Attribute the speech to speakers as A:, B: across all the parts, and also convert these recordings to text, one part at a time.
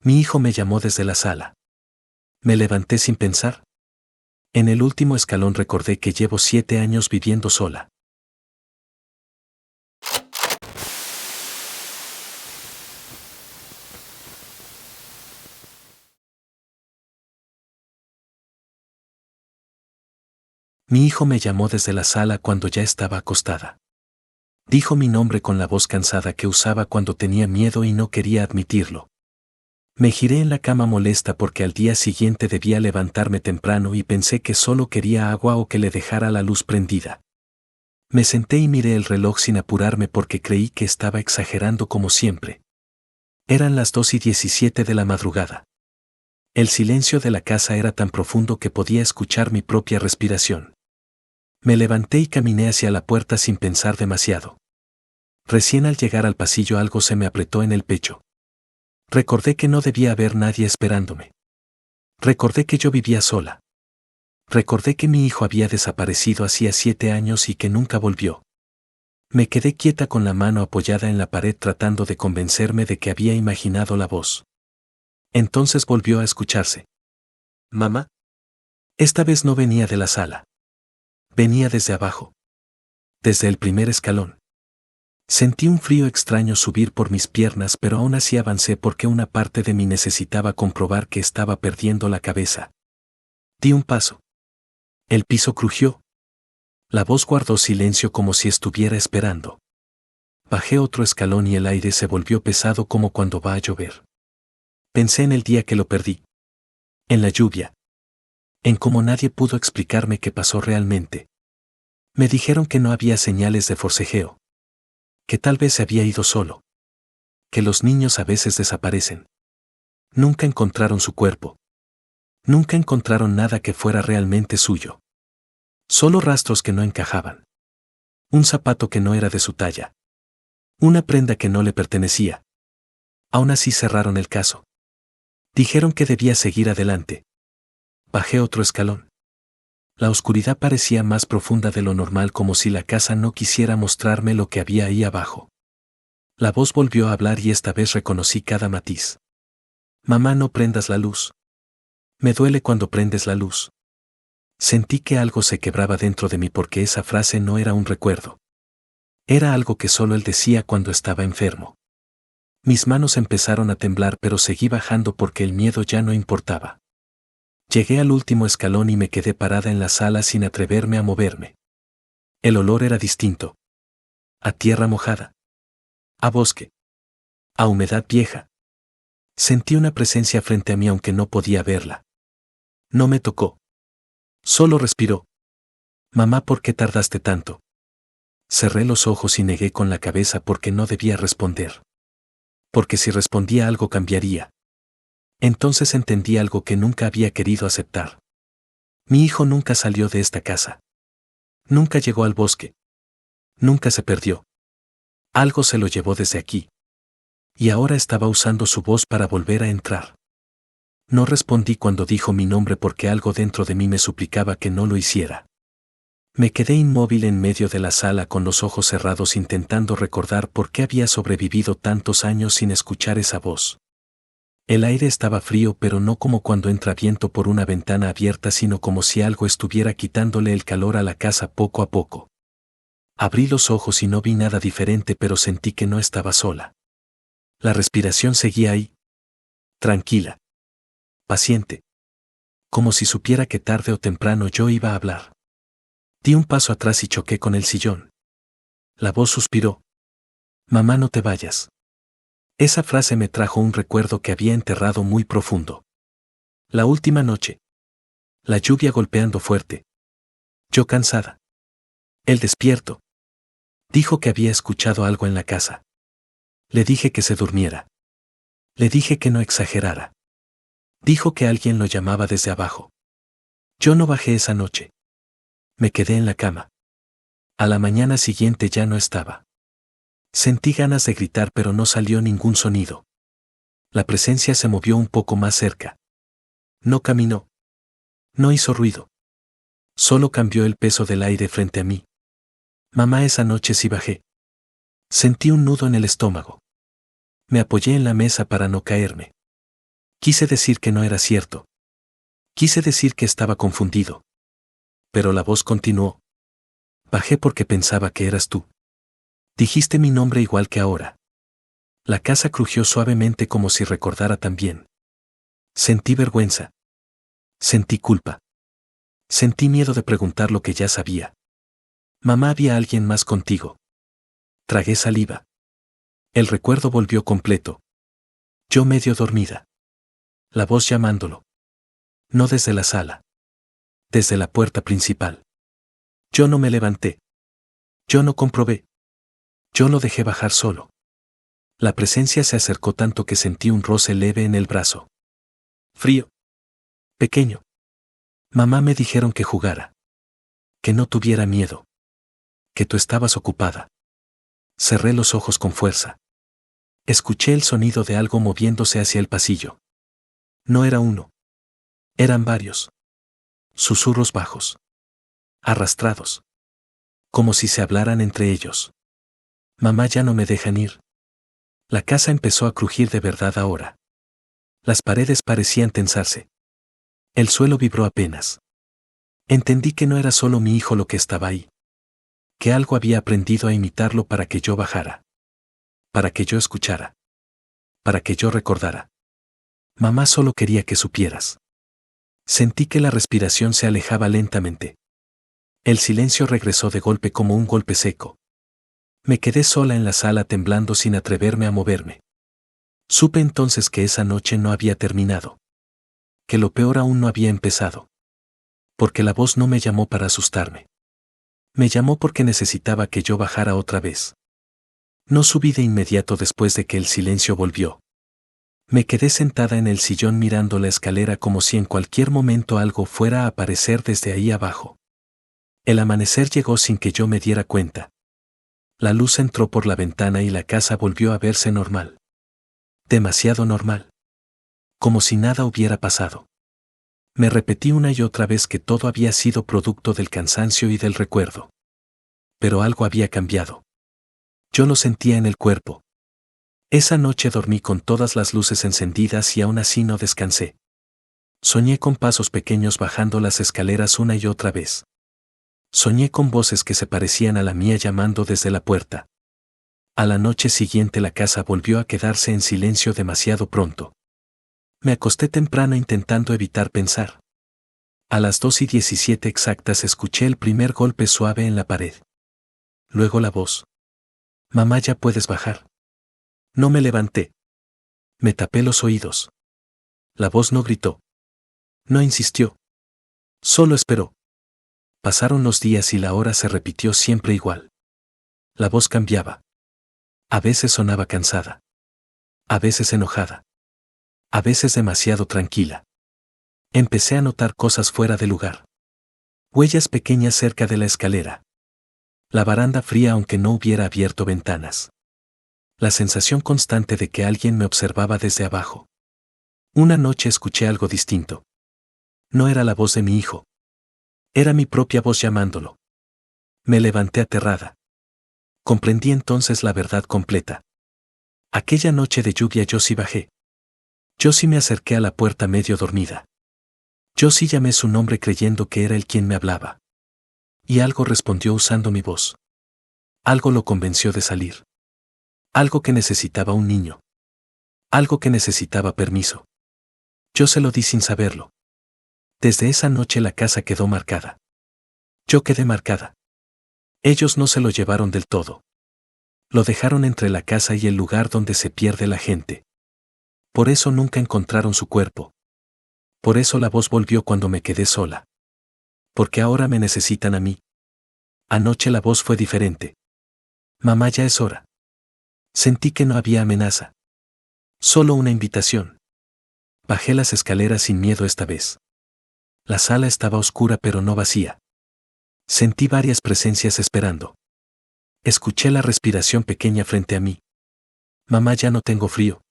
A: Mi hijo me llamó desde la sala. Me levanté sin pensar. En el último escalón recordé que llevo 7 años viviendo sola. Mi hijo me llamó desde la sala cuando ya estaba acostada. Dijo mi nombre con la voz cansada que usaba cuando tenía miedo y no quería admitirlo. Me giré en la cama molesta porque al día siguiente debía levantarme temprano y pensé que solo quería agua o que le dejara la luz prendida. Me senté y miré el reloj sin apurarme porque creí que estaba exagerando como siempre. Eran las 2:17 de la madrugada. El silencio de la casa era tan profundo que podía escuchar mi propia respiración. Me levanté y caminé hacia la puerta sin pensar demasiado. Recién al llegar al pasillo algo se me apretó en el pecho. Recordé que no debía haber nadie esperándome. Recordé que yo vivía sola. Recordé que mi hijo había desaparecido hacía 7 años y que nunca volvió. Me quedé quieta con la mano apoyada en la pared tratando de convencerme de que había imaginado la voz. Entonces volvió a escucharse. ¿Mamá? Esta vez no venía de la sala. Venía desde abajo. Desde el primer escalón. Sentí un frío extraño subir por mis piernas, pero aún así avancé porque una parte de mí necesitaba comprobar que estaba perdiendo la cabeza. Di un paso. El piso crujió. La voz guardó silencio como si estuviera esperando. Bajé otro escalón y el aire se volvió pesado como cuando va a llover. Pensé en el día que lo perdí. En la lluvia. En cómo nadie pudo explicarme qué pasó realmente. Me dijeron que no había señales de forcejeo. Que tal vez se había ido solo. Que los niños a veces desaparecen. Nunca encontraron su cuerpo. Nunca encontraron nada que fuera realmente suyo. Solo rastros que no encajaban. Un zapato que no era de su talla. Una prenda que no le pertenecía. Aún así cerraron el caso. Dijeron que debía seguir adelante. Bajé otro escalón. La oscuridad parecía más profunda de lo normal, como si la casa no quisiera mostrarme lo que había ahí abajo. La voz volvió a hablar y esta vez reconocí cada matiz. Mamá, no prendas la luz. Me duele cuando prendes la luz. Sentí que algo se quebraba dentro de mí porque esa frase no era un recuerdo. Era algo que solo él decía cuando estaba enfermo. Mis manos empezaron a temblar, pero seguí bajando porque el miedo ya no importaba. Llegué al último escalón y me quedé parada en la sala sin atreverme a moverme. El olor era distinto. A tierra mojada. A bosque. A humedad vieja. Sentí una presencia frente a mí aunque no podía verla. No me tocó. Solo respiró. Mamá, ¿por qué tardaste tanto? Cerré los ojos y negué con la cabeza porque no debía responder. Porque si respondía algo cambiaría. Entonces entendí algo que nunca había querido aceptar. Mi hijo nunca salió de esta casa. Nunca llegó al bosque. Nunca se perdió. Algo se lo llevó desde aquí. Y ahora estaba usando su voz para volver a entrar. No respondí cuando dijo mi nombre porque algo dentro de mí me suplicaba que no lo hiciera. Me quedé inmóvil en medio de la sala con los ojos cerrados intentando recordar por qué había sobrevivido tantos años sin escuchar esa voz. El aire estaba frío, pero no como cuando entra viento por una ventana abierta, sino como si algo estuviera quitándole el calor a la casa poco a poco. Abrí los ojos y no vi nada diferente, pero sentí que no estaba sola. La respiración seguía ahí. Tranquila. Paciente. Como si supiera que tarde o temprano yo iba a hablar. Di un paso atrás y choqué con el sillón. La voz suspiró. Mamá, no te vayas. Esa frase me trajo un recuerdo que había enterrado muy profundo. La última noche. La lluvia golpeando fuerte. Yo cansada. Él despierto. Dijo que había escuchado algo en la casa. Le dije que se durmiera. Le dije que no exagerara. Dijo que alguien lo llamaba desde abajo. Yo no bajé esa noche. Me quedé en la cama. A la mañana siguiente ya no estaba. Sentí ganas de gritar, pero no salió ningún sonido. La presencia se movió un poco más cerca. No caminó. No hizo ruido. Solo cambió el peso del aire frente a mí. Mamá, esa noche sí bajé. Sentí un nudo en el estómago. Me apoyé en la mesa para no caerme. Quise decir que no era cierto. Quise decir que estaba confundido. Pero la voz continuó. Bajé porque pensaba que eras tú. Dijiste mi nombre igual que ahora. La casa crujió suavemente como si recordara también. Sentí vergüenza. Sentí culpa. Sentí miedo de preguntar lo que ya sabía. Mamá, ¿había alguien más contigo? Tragué saliva. El recuerdo volvió completo. Yo medio dormida. La voz llamándolo. No desde la sala. Desde la puerta principal. Yo no me levanté. Yo no comprobé. Yo lo dejé bajar solo. La presencia se acercó tanto que sentí un roce leve en el brazo. Frío. Pequeño. Mamá, me dijeron que jugara. Que no tuviera miedo. Que tú estabas ocupada. Cerré los ojos con fuerza. Escuché el sonido de algo moviéndose hacia el pasillo. No era uno. Eran varios. Susurros bajos. Arrastrados. Como si se hablaran entre ellos. Mamá, ya no me dejan ir. La casa empezó a crujir de verdad ahora. Las paredes parecían tensarse. El suelo vibró apenas. Entendí que no era solo mi hijo lo que estaba ahí. Que algo había aprendido a imitarlo para que yo bajara. Para que yo escuchara. Para que yo recordara. Mamá, solo quería que supieras. Sentí que la respiración se alejaba lentamente. El silencio regresó de golpe como un golpe seco. Me quedé sola en la sala temblando sin atreverme a moverme. Supe entonces que esa noche no había terminado. Que lo peor aún no había empezado. Porque la voz no me llamó para asustarme. Me llamó porque necesitaba que yo bajara otra vez. No subí de inmediato después de que el silencio volvió. Me quedé sentada en el sillón mirando la escalera como si en cualquier momento algo fuera a aparecer desde ahí abajo. El amanecer llegó sin que yo me diera cuenta. La luz entró por la ventana y la casa volvió a verse normal. Demasiado normal. Como si nada hubiera pasado. Me repetí una y otra vez que todo había sido producto del cansancio y del recuerdo. Pero algo había cambiado. Yo lo sentía en el cuerpo. Esa noche dormí con todas las luces encendidas y aún así no descansé. Soñé con pasos pequeños bajando las escaleras una y otra vez. Soñé con voces que se parecían a la mía llamando desde la puerta. A la noche siguiente la casa volvió a quedarse en silencio demasiado pronto. Me acosté temprano intentando evitar pensar. A las 2:17 exactas escuché el primer golpe suave en la pared. Luego la voz. Mamá, ya puedes bajar. No me levanté. Me tapé los oídos. La voz no gritó. No insistió. Solo esperó. Pasaron los días y la hora se repitió siempre igual. La voz cambiaba. A veces sonaba cansada. A veces enojada. A veces demasiado tranquila. Empecé a notar cosas fuera de lugar. Huellas pequeñas cerca de la escalera. La baranda fría aunque no hubiera abierto ventanas. La sensación constante de que alguien me observaba desde abajo. Una noche escuché algo distinto. No era la voz de mi hijo. Era mi propia voz llamándolo. Me levanté aterrada. Comprendí entonces la verdad completa. Aquella noche de lluvia yo sí bajé. Yo sí me acerqué a la puerta medio dormida. Yo sí llamé su nombre creyendo que era él quien me hablaba. Y algo respondió usando mi voz. Algo lo convenció de salir. Algo que necesitaba un niño. Algo que necesitaba permiso. Yo se lo di sin saberlo. Desde esa noche la casa quedó marcada. Yo quedé marcada. Ellos no se lo llevaron del todo. Lo dejaron entre la casa y el lugar donde se pierde la gente. Por eso nunca encontraron su cuerpo. Por eso la voz volvió cuando me quedé sola. Porque ahora me necesitan a mí. Anoche la voz fue diferente. Mamá, ya es hora. Sentí que no había amenaza. Solo una invitación. Bajé las escaleras sin miedo esta vez. La sala estaba oscura pero no vacía. Sentí varias presencias esperando. Escuché la respiración pequeña frente a mí. Mamá, ya no tengo frío.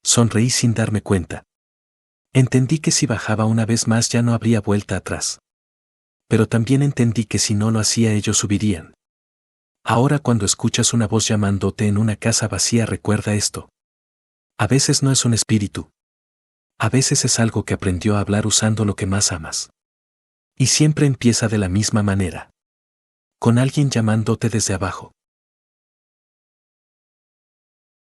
A: Sonreí sin darme cuenta. Entendí que si bajaba una vez más ya no habría vuelta atrás. Pero también entendí que si no lo hacía ellos subirían. Ahora cuando escuchas una voz llamándote en una casa vacía recuerda esto. A veces no es un espíritu. A veces es algo que aprendió a hablar usando lo que más amas. Y siempre empieza de la misma manera. Con alguien llamándote desde abajo.